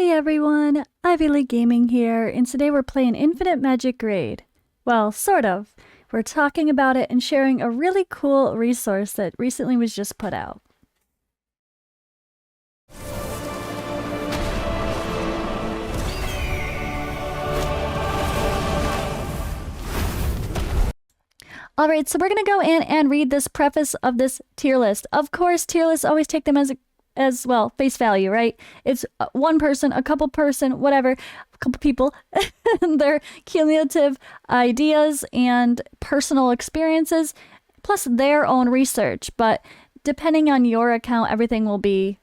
Hey everyone, Ivy League Gaming here, and today we're playing Infinite Magicraid. Well, sort of. We're talking about it and sharing a really cool resource that recently was just put out. Alright, so we're going to go in and read this preface of this tier list. Of course, tier lists always take them as well, face value, right? It's one person, a couple person, whatever, a couple people, and their cumulative ideas and personal experiences, plus their own research. But depending on your account, everything will be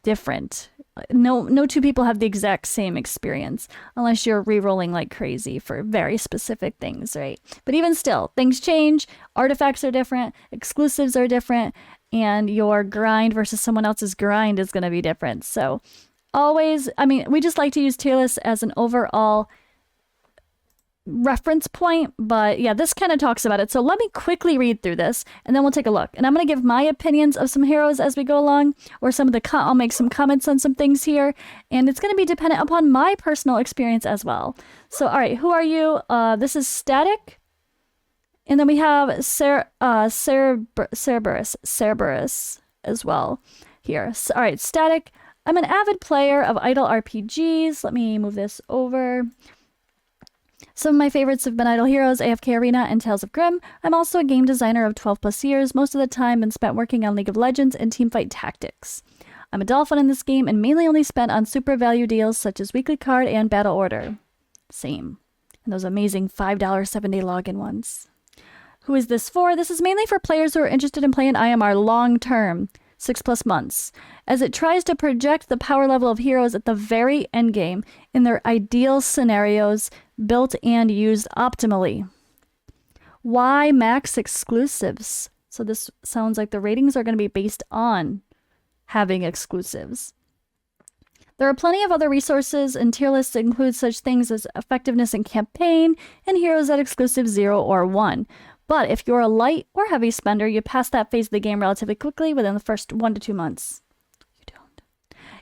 different. No two people have the exact same experience, unless you're re-rolling like crazy for very specific things, right? But even still, things change, artifacts are different, exclusives are different, and your grind versus someone else's grind is going to be different. So always, I mean, we just like to use tier lists as an overall reference point, but yeah, this kind of talks about it. So let me quickly read through this and then we'll take a look. And I'm going to give my opinions of some heroes as we go along, or some of the I'll make some comments on some things here, and it's going to be dependent upon my personal experience as well. So all right, who are you? This is Statikk. And then we have Cerberuss as well here. So, all right, Statikk. I'm an avid player of idle RPGs. Let me move this over. Some of my favorites have been Idle Heroes, AFK Arena, and Tales of Grimm. I'm also a game designer of 12 plus years, most of the time been spent working on League of Legends and teamfight tactics. I'm a dolphin in this game and mainly only spent on super value deals such as weekly card and battle order. Same. And those amazing $5 7-day login ones. Who is this for? This is mainly for players who are interested in playing IMR long term, 6+ months, as it tries to project the power level of heroes at the very end game in their ideal scenarios, built and used optimally. Why max exclusives? So this sounds like the ratings are going to be based on having exclusives. There are plenty of other resources, and tier lists include such things as effectiveness in campaign and heroes at exclusive 0 or 1. But if you're a light or heavy spender, you pass that phase of the game relatively quickly within the first 1 to 2 months. You don't.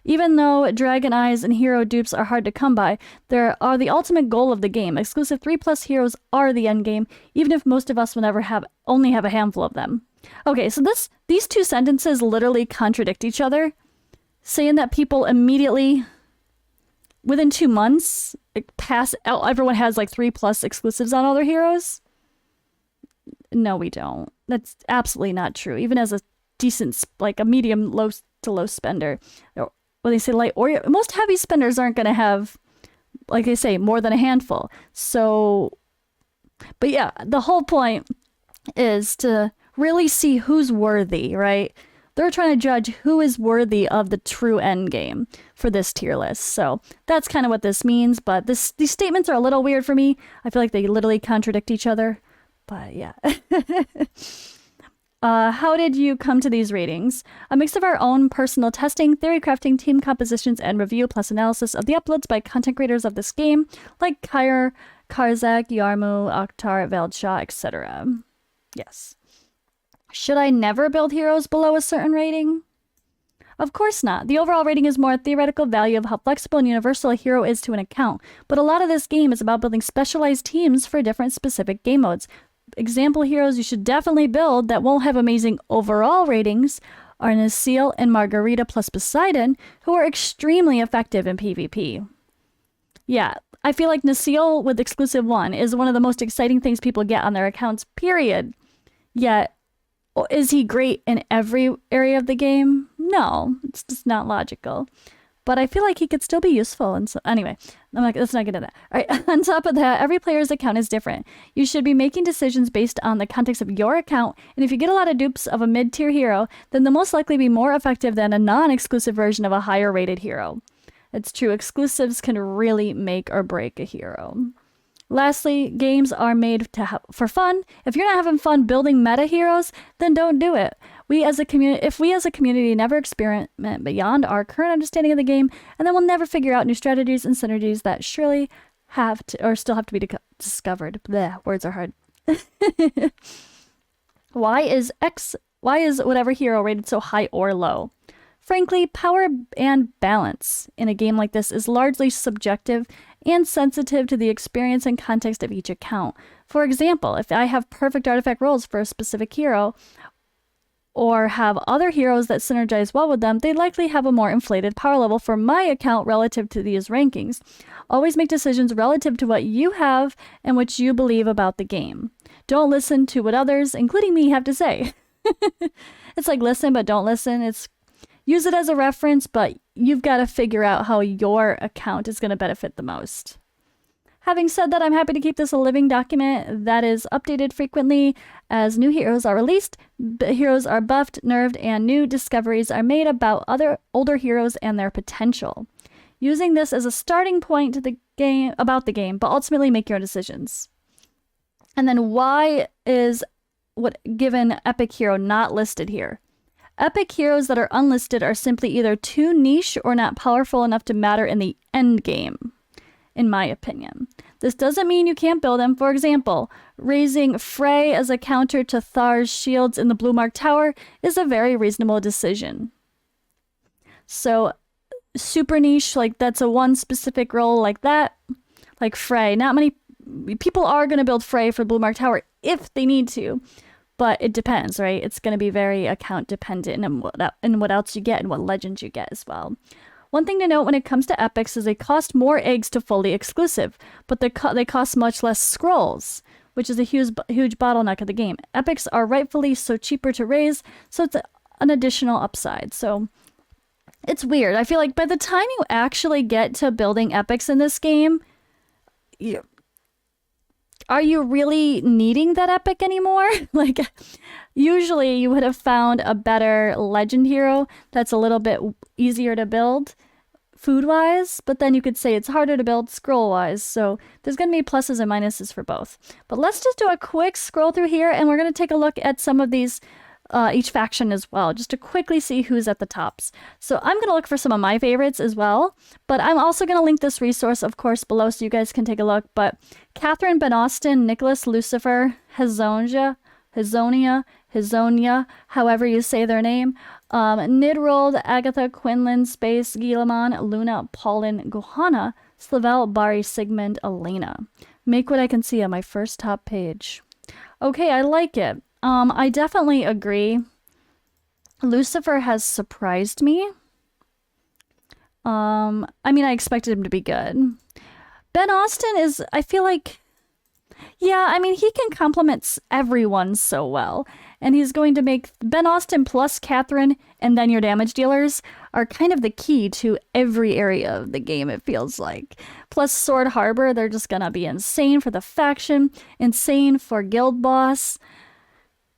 Even though Dragon Eyes and hero dupes are hard to come by, they are the ultimate goal of the game. Exclusive 3+ heroes are the end game, even if most of us will never only have a handful of them. Okay, so these two sentences literally contradict each other, saying that people immediately, within 2 months, everyone has like 3+ exclusives on all their heroes. No, we don't. That's absolutely not true. Even as a decent, like a medium low to low spender, when they say light or most heavy spenders aren't going to have, like they say, more than a handful. So, but yeah, the whole point is to really see who's worthy, right? They're trying to judge who is worthy of the true end game for this tier list. So that's kind of what this means. But these statements are a little weird for me. I feel like they literally contradict each other. But yeah. How did you come to these ratings? A mix of our own personal testing, theory crafting, team compositions, and review, plus analysis of the uploads by content creators of this game, like Kair, Karzak, Yarmu, Akhtar, Veldshaw, etc. Yes. Should I never build heroes below a certain rating? Of course not. The overall rating is more a theoretical value of how flexible and universal a hero is to an account, but a lot of this game is about building specialized teams for different specific game modes. Example heroes you should definitely build that won't have amazing overall ratings are Nacelle and Margarita plus Poseidon, who are extremely effective in PvP. Yeah, I feel like Nacelle with exclusive 1 is one of the most exciting things people get on their accounts, period. Yet, is he great in every area of the game? No, it's just not logical. But I feel like he could still be useful. And so, anyway, I'm like, let's not get into that. All right, on top of that, every player's account is different. You should be making decisions based on the context of your account. And if you get a lot of dupes of a mid-tier hero, then they'll most likely be more effective than a non-exclusive version of a higher-rated hero. It's true, exclusives can really make or break a hero. Lastly, games are made for fun. If you're not having fun building meta heroes, then don't do it. If we as a community never experiment beyond our current understanding of the game, and then we'll never figure out new strategies and synergies that surely still have to be discovered. Blech, words are hard. Why is whatever hero rated so high or low? Frankly, power and balance in a game like this is largely subjective and sensitive to the experience and context of each account. For example, if I have perfect artifact rolls for a specific hero, or have other heroes that synergize well with them, they likely have a more inflated power level for my account relative to these rankings. Always make decisions relative to what you have and what you believe about the game. Don't listen to what others, including me, have to say. It's like listen, but don't listen. It's use it as a reference, but you've got to figure out how your account is going to benefit the most. Having said that, I'm happy to keep this a living document that is updated frequently as new heroes are released, heroes are buffed, nerfed, and new discoveries are made about other older heroes and their potential. Using this as a starting point to the game about the game, but ultimately make your own decisions. And then why is what given epic hero not listed here? Epic heroes that are unlisted are simply either too niche or not powerful enough to matter in the end game, in my opinion. This doesn't mean you can't build them. For example, raising Frey as a counter to Thar's shields in the Blue Mark Tower is a very reasonable decision. So, super niche, like that's a one specific role like that, like Frey. Not many people are going to build Frey for Blue Mark Tower if they need to, but it depends, right? It's going to be very account dependent and what else you get and what legends you get as well. One thing to note when it comes to epics is they cost more eggs to fully exclusive, but they cost much less scrolls, which is a huge bottleneck of the game. Epics are rightfully so cheaper to raise, so it's an additional upside. So it's weird. I feel like by the time you actually get to building epics in this game, are you really needing that epic anymore? Like, usually you would have found a better legend hero that's a little bit easier to build food-wise, but then you could say it's harder to build scroll-wise, so there's going to be pluses and minuses for both. But let's just do a quick scroll through here, and we're going to take a look at some of these, each faction as well, just to quickly see who's at the tops. So I'm going to look for some of my favorites as well, but I'm also going to link this resource, of course, below so you guys can take a look. But Catherine, Ben Austin, Nicholas, Lucifer, Hazonia, however you say their name, Nidrold, Agatha, Quinlan, Space, Gilamon, Luna, Paulin, Gohana, Slavel, Bari, Sigmund, Elena. Make what I can see on my first top page. Okay, I like it. I definitely agree. Lucifer has surprised me. I mean, I expected him to be good. Ben Austin is, I feel like, yeah, I mean, he can complement everyone so well. And he's going to make Ben Austin plus Catherine and then your damage dealers are kind of the key to every area of the game, it feels like. Plus Sword Harbor, they're just gonna be insane for the faction, insane for Guild Boss.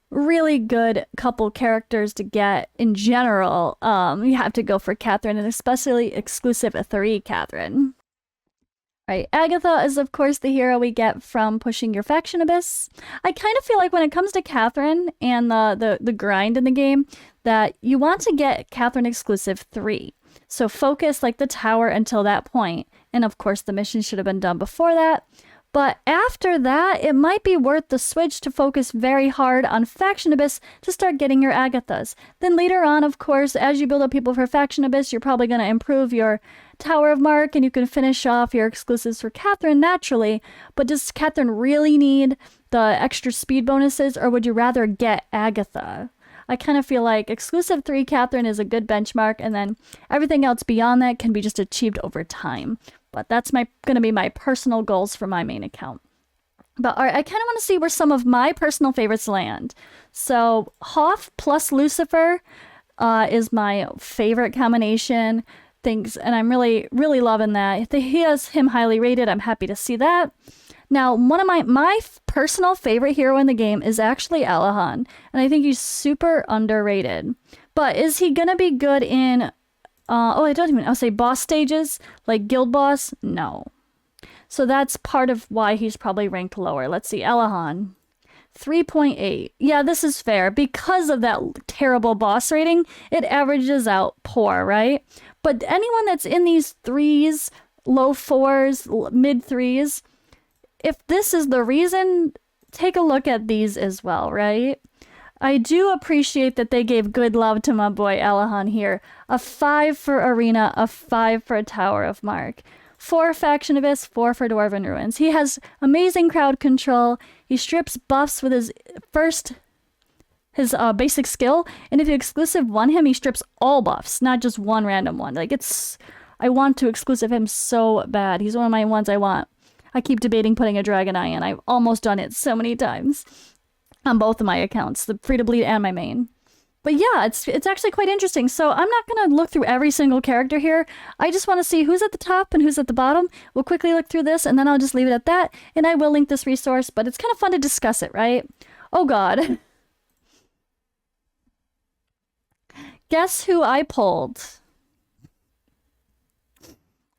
Really good couple characters to get in general. You have to go for Catherine, and especially exclusive 3 Catherine. Right, Agatha is of course the hero we get from pushing your faction abyss. I kind of feel like when it comes to Catherine and the grind in the game, that you want to get Catherine exclusive 3. So focus like the tower until that point. And of course the mission should have been done before that. But after that, it might be worth the switch to focus very hard on Faction Abyss to start getting your Agathas. Then later on, of course, as you build up people for Faction Abyss, you're probably going to improve your Tower of Mark and you can finish off your exclusives for Catherine naturally. But does Catherine really need the extra speed bonuses, or would you rather get Agatha? I kind of feel like exclusive 3 Catherine is a good benchmark, and then everything else beyond that can be just achieved over time. But that's going to be my personal goals for my main account. But all right, I kind of want to see where some of my personal favorites land. So Hoff plus Lucifer is my favorite combination. And I'm really, really loving that. If he has him highly rated, I'm happy to see that. Now, one of my personal favorite hero in the game is actually Alahan, and I think he's super underrated. But is he gonna be good in I'll say boss stages, like Guild Boss? No. So that's part of why he's probably ranked lower. Let's see, Alahan. 3.8. Yeah, this is fair. Because of that terrible boss rating, it averages out poor, right? But anyone that's in these 3s, low 4s, mid 3s, if this is the reason, take a look at these as well, right? I do appreciate that they gave good love to my boy Alahan here. A 5 for Arena, a 5 for Tower of Mark. 4 Faction Abyss, 4 for Dwarven Ruins. He has amazing crowd control. He strips buffs with his basic skill, and if you exclusive one him, he strips all buffs, not just one random one. Like, I want to exclusive him so bad. He's one of my ones I want. I keep debating putting a Dragon Eye in. I've almost done it so many times on both of my accounts, the free to bleed and my main. But yeah, it's actually quite interesting. So I'm not going to look through every single character here. I just want to see who's at the top and who's at the bottom. We'll quickly look through this, and then I'll just leave it at that. And I will link this resource, but it's kind of fun to discuss it, right? Oh god. Guess who I pulled?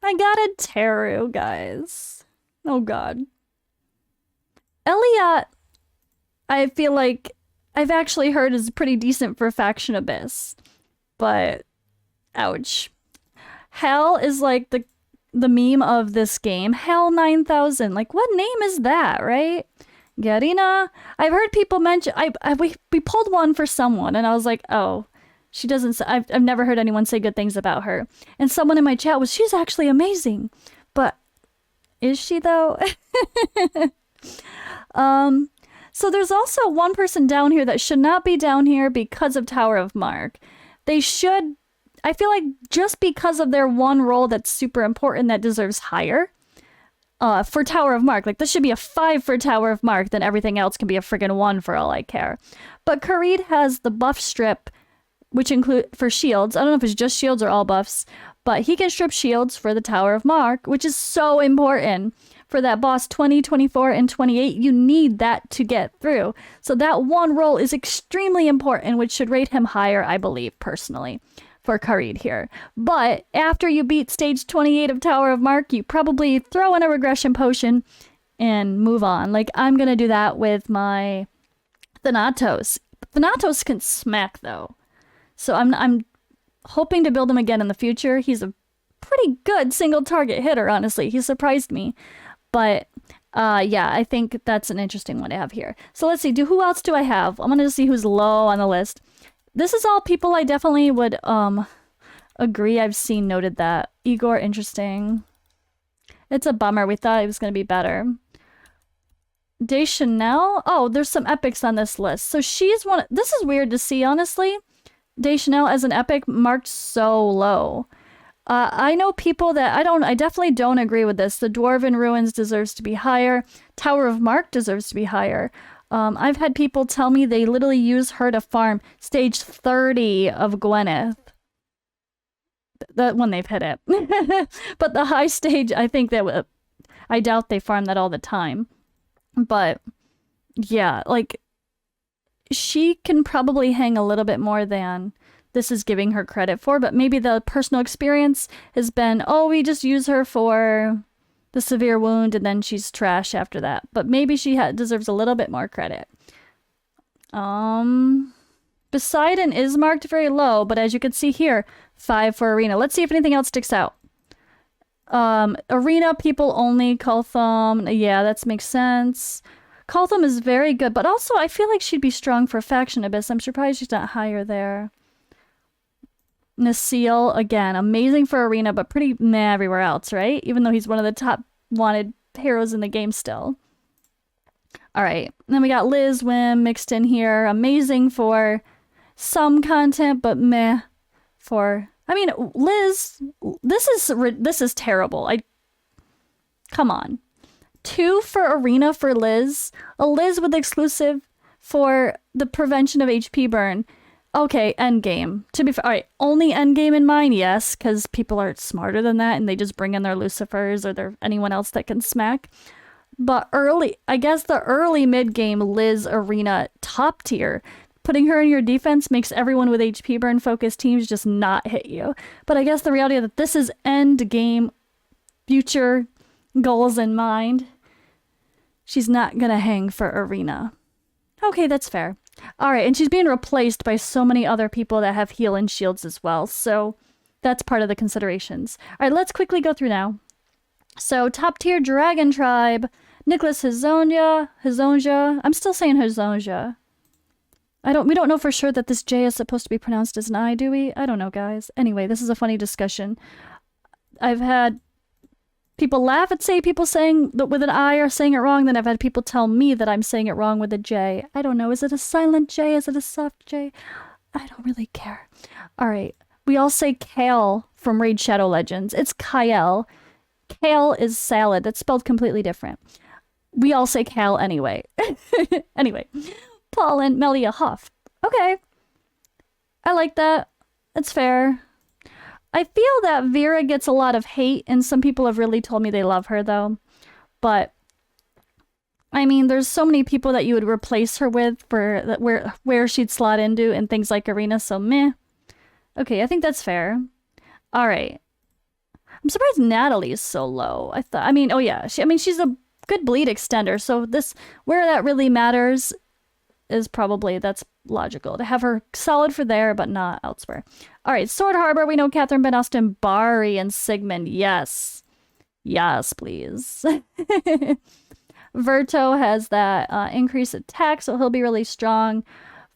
I got a Teru, guys. Oh god. Elliot, I feel like I've actually heard is pretty decent for Faction Abyss. But, ouch. Hell is like the meme of this game. Hell 9000. Like, what name is that, right? Garina. I've heard people mention... we pulled one for someone, and I was like, oh... She doesn't... I've never heard anyone say good things about her. And someone in my chat was, she's actually amazing. But, is she, though? So there's also one person down here that should not be down here because of Tower of Mark. They should... I feel like just because of their one role that's super important that deserves higher. For Tower of Mark. Like, this should be a 5 for Tower of Mark, then everything else can be a friggin' 1 for all I care. But Kharid has the buff strip, which include for shields. I don't know if it's just shields or all buffs, but he can strip shields for the Tower of Mark, which is so important. For that boss 20, 24, and 28, you need that to get through. So that one role is extremely important, which should rate him higher, I believe, personally, for Kharid here. But after you beat stage 28 of Tower of Mark, you probably throw in a regression potion and move on. Like, I'm going to do that with my Thanatos. Thanatos can smack, though. So I'm hoping to build him again in the future. He's a pretty good single target hitter, honestly. He surprised me. But yeah, I think that's an interesting one to have here. So let's see, who else do I have? I'm gonna see who's low on the list. This is all people I definitely would agree I've seen noted that. Igor, interesting. It's a bummer. We thought it was gonna be better. Deschanel? Oh, there's some epics on this list. So she's one. This is weird to see, honestly. Deschanel as an epic marked so low. I know people that I definitely don't agree with this. The Dwarven Ruins deserves to be higher. Tower of Mark deserves to be higher. I've had people tell me they literally use her to farm stage 30 of Gwyneth. That when they've hit it. But the high stage, I think that I doubt they farm that all the time. But yeah, like she can probably hang a little bit more than this is giving her credit for, but maybe the personal experience has been, oh, we just use her for the severe wound and then she's trash after that. But maybe she deserves a little bit more credit. Poseidon is marked very low, but as you can see here, 5 for Arena. Let's see if anything else sticks out. Arena people only, Kulthum. Yeah, that makes sense. Kulthum is very good, but also I feel like she'd be strong for Faction Abyss. I'm surprised she's not higher there. Nasil, again, amazing for Arena, but pretty meh everywhere else, right? Even though he's one of the top wanted heroes in the game still. Alright, then we got Liz Wim mixed in here. Amazing for some content, but meh for... I mean, Liz, this is terrible. Come on. 2 for Arena for Liz. A Liz with exclusive for the prevention of HP burn. Okay, endgame. To be fair, alright, only endgame in mind, yes, because people are smarter than that and they just bring in their Lucifers or anyone else that can smack. But I guess the early mid-game Liz Arena top tier, putting her in your defense makes everyone with HP burn focused teams just not hit you. But I guess the reality is that this is endgame, future goals in mind. She's not gonna hang for Arena. Okay, that's fair. Alright, and she's being replaced by so many other people that have heal and shields as well, so that's part of the considerations. Alright, let's quickly go through now. So, top tier Dragon Tribe, Nicholas Hizonja, I'm still saying Hizonja. We don't know for sure that this J is supposed to be pronounced as an I, do we? I don't know, guys. Anyway, this is a funny discussion. I've had people laugh at people saying that with an I are saying it wrong, then I've had people tell me that I'm saying it wrong with a J. I don't know. Is it a silent J? Is it a soft J? I don't really care. All right. We all say kale from Raid Shadow Legends. It's Kyle. Kale is salad. That's spelled completely different. We all say kale anyway. Anyway. Paul and Melia Huff. Okay. I like that. It's fair. I feel that Vera gets a lot of hate, and some people have really told me they love her, though. But, I mean, there's so many people that you would replace her with for that where she'd slot into and things like Arena, so meh. Okay, I think that's fair. All right. I'm surprised Natalie is so low. Oh yeah, she's a good bleed extender, so where that really matters is probably, that's logical to have her solid for there, but not elsewhere. All right, Sword Harbor, we know Catherine, Ben Austen, Bari, and Sigmund. Yes. Yes, please. Verto has that increased attack, so he'll be really strong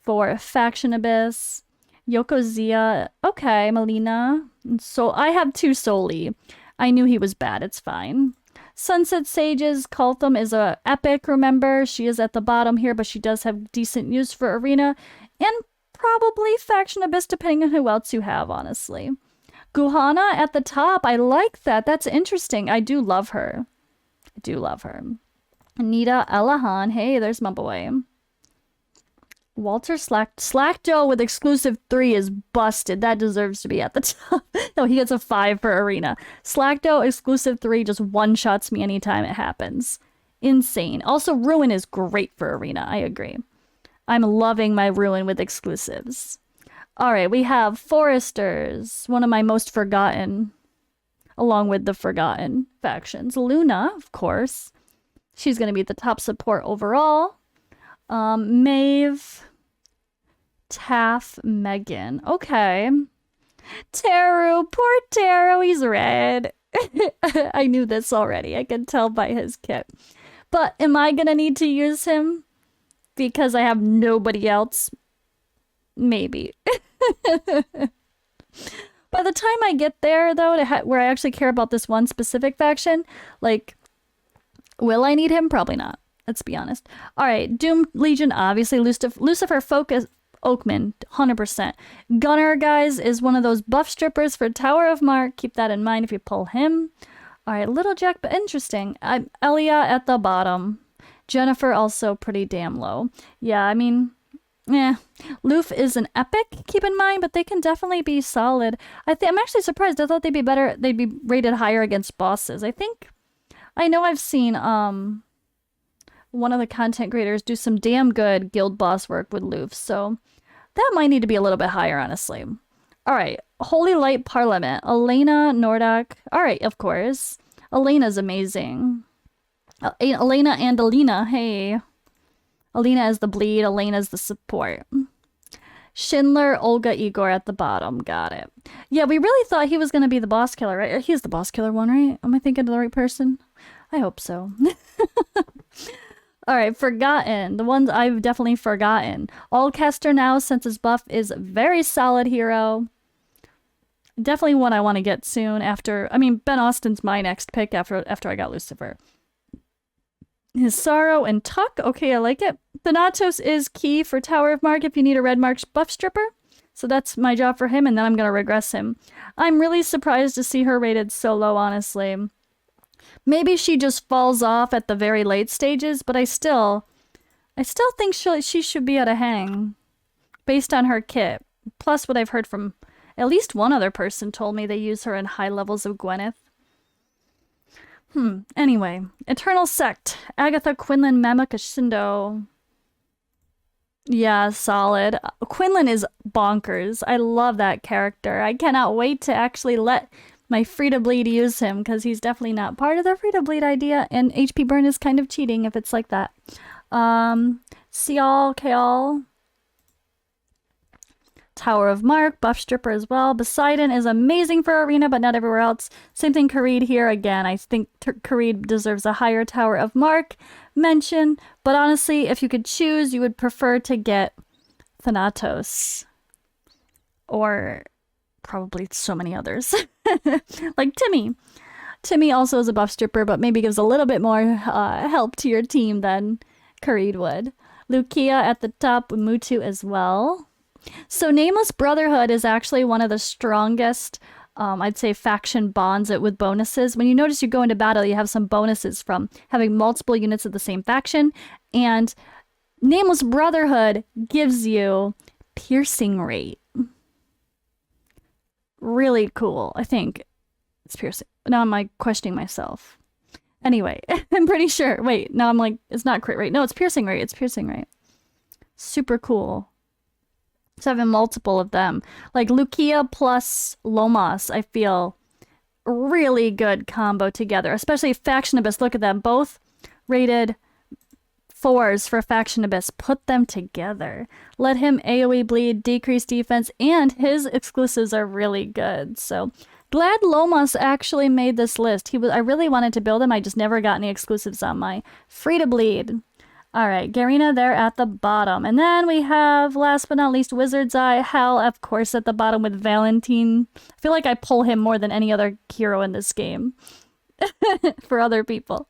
for Faction Abyss. Yokozia. Okay, Melina. So I have 2 Soli. I knew he was bad. It's fine. Sunset Sages. Coltham is a epic, remember? She is at the bottom here, but she does have decent use for Arena. And probably Faction Abyss, depending on who else you have, honestly. Guhana at the top. I like that. That's interesting. I do love her. I do love her. Anita Elahan. Hey, there's my boy. Walter Slackjo with exclusive 3 is busted. That deserves to be at the top. No, he gets a 5 for Arena. Slackjo exclusive 3 just one-shots me anytime it happens. Insane. Also, Ruin is great for Arena. I agree. I'm loving my Ruin with exclusives. All right, we have Foresters. One of my most forgotten, along with the forgotten factions. Luna, of course. She's going to be the top support overall. Maeve, Taff, Megan. Okay. Teru, poor Teru, he's red. I knew this already. I can tell by his kit. But am I gonna need to use him because I have nobody else? Maybe. By the time I get there, though, where I actually care about this one specific faction, like, will I need him? Probably not. Let's be honest. All right, Doom Legion, obviously. Lucifer Focus, Oakman, 100%. Gunner, guys, is one of those buff strippers for Tower of Mark. Keep that in mind if you pull him. All right, Little Jack, but interesting. Elia at the bottom. Jennifer also pretty damn low. Yeah, I mean, Loof is an epic, keep in mind, but they can definitely be solid. I'm actually surprised. I thought they'd be better. They'd be rated higher against bosses. I know I've seen, one of the content creators do some damn good guild boss work with Loof, so that might need to be a little bit higher, honestly. All right, Holy Light Parliament, Elena Nordak. All right, of course. Elena's amazing. Elena and Alina, hey. Alina is the bleed, Elena's the support. Schindler, Olga, Igor at the bottom. Got it. Yeah, we really thought he was going to be the boss killer, right? He's the boss killer one, right? Am I thinking of the right person? I hope so. All right, Forgotten. The ones I've definitely forgotten. Allcaster now, since his buff is very solid hero. Definitely one I want to get soon after... Ben Austin's my next pick after I got Lucifer. His Sorrow and Tuck. Okay, I like it. Thanatos is key for Tower of Mark if you need a red mark buff stripper. So that's my job for him, and then I'm going to regress him. I'm really surprised to see her rated so low, honestly. Maybe she just falls off at the very late stages, but I still think she should be at a hang based on her kit. Plus what I've heard from at least one other person told me they use her in high levels of Gwyneth. Anyway, Eternal Sect, Agatha, Quinlan, Mamak, Shindo. Yeah, solid. Quinlan is bonkers. I love that character. I cannot wait to actually let my Free to Bleed use him, because he's definitely not part of the Free to Bleed idea, and HP burn is kind of cheating if it's like that. Sial, Kaal. Tower of Mark, buff stripper as well. Poseidon is amazing for Arena, but not everywhere else. Same thing, Kareed here. Again, I think Kareed deserves a higher Tower of Mark mention, but honestly, if you could choose, you would prefer to get Thanatos. Or probably so many others. Like Timmy. Timmy also is a buff stripper, but maybe gives a little bit more help to your team than Kareed would. Lukia at the top with Mutu as well. So Nameless Brotherhood is actually one of the strongest, I'd say, faction bonds with bonuses. When you notice you go into battle, you have some bonuses from having multiple units of the same faction. And Nameless Brotherhood gives you piercing rate. Really cool, I think. It's piercing. Now I'm like questioning myself. Anyway, I'm pretty sure. Wait, now I'm like, it's not crit rate. No, it's piercing rate. It's piercing rate. Super cool. So having multiple of them. Like Lukia plus Lomas, I feel really good combo together. Especially Faction Abyss. Look at them. Both rated 4s for Faction Abyss. Put them together. Let him AoE bleed, decrease defense, and his exclusives are really good. So glad Lomas actually made this list. I really wanted to build him. I just never got any exclusives on my free to bleed. All right, Garina there at the bottom. And then we have, last but not least, Wizard's Eye. Hal, of course, at the bottom with Valentine. I feel like I pull him more than any other hero in this game for other people.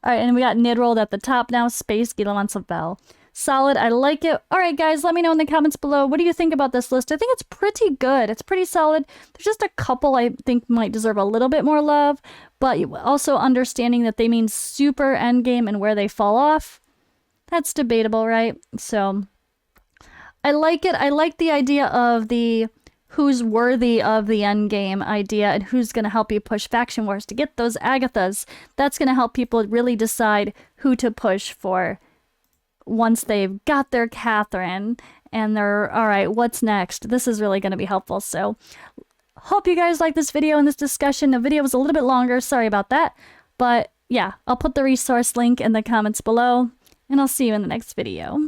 All right, and we got Nidrold at the top now. Space, Guillemets of Bell. Solid, I like it. All right, guys, let me know in the comments below. What do you think about this list? I think it's pretty good. It's pretty solid. There's just a couple I think might deserve a little bit more love, but also understanding that they mean super endgame and where they fall off. That's debatable, right? So I like it. I like the idea of the who's worthy of the end game idea and who's going to help you push faction wars to get those Agathas. That's going to help people really decide who to push for once they've got their Catherine and they're, all right, what's next? This is really going to be helpful. So hope you guys like this video and this discussion. The video was a little bit longer. Sorry about that. But yeah, I'll put the resource link in the comments below. And I'll see you in the next video.